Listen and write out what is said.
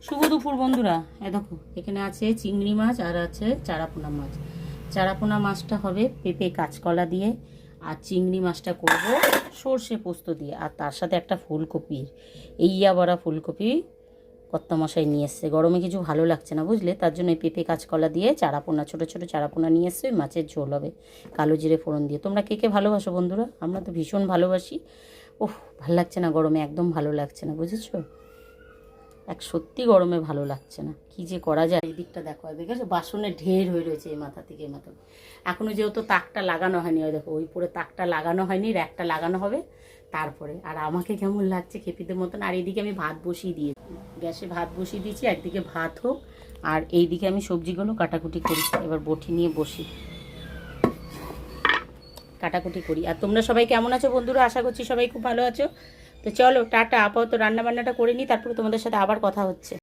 শুভ দুপুর বন্ধুরা। দেখো এখানে আছে চিংড়ি মাছ আর আছে চারাপোনা মাছ। চারাপোনা মাছটা হবে পেঁপে কাঁচকলা দিয়ে, আর চিংড়ি মাছটা করব সর্ষে পোস্ত দিয়ে, আর তার সাথে একটা ফুলকপির বড়া ফুলকপি কর্তামশাই নিয়ে এসছে। গরমে কিছু ভালো লাগছে না বুঝলে, তার জন্য এই পেঁপে কাঁচকলা দিয়ে চারাপোনা, ছোটো ছোটো চারাপোনা নিয়ে এসছে। ওই মাছের ঝোল হবে কালো জিরে ফোড়ন দিয়ে। তোমরা কে কে ভালোবাসো বন্ধুরা? আমরা তো ভীষণ ভালোবাসি। ওহ, ভালো লাগছে না গরমে, একদম ভালো লাগছে না, বুঝেছো? সত্যি গরমে ভালো লাগছে না, কি যে করা যায়। এই দিকটা দেখো, দেখেছো বাসনে ঢের হয়ে রয়েছে এই মাথা থেকে এই মাথা। এখনো যেহেতু তাকটা লাগানো হয়নি, ওই দেখো ওই পরে তাকটা লাগানো হয়নি, র্যাকটা লাগানো হবে তারপরে। আর আমাকে কেমন লাগছে খেপিদের মতন। আর এইদিকে আমি ভাত বসিয়ে দিয়েছি, গ্যাসে ভাত বসিয়ে দিয়েছি, একদিকে ভাত হোক আর এইদিকে আমি সবজিগুলো কাটাকুটি করি। এবার বটি নিয়ে বসি, কাটাকুটি করি। আর তোমরা সবাই কেমন আছো বন্ধুরা? আশা করছি সবাই খুব ভালো আছো। তো চলো টাটা, আপাতত রান্না বান্নাটা করে নিই, তারপরে তোমাদের সাথে আবার কথা হচ্ছে।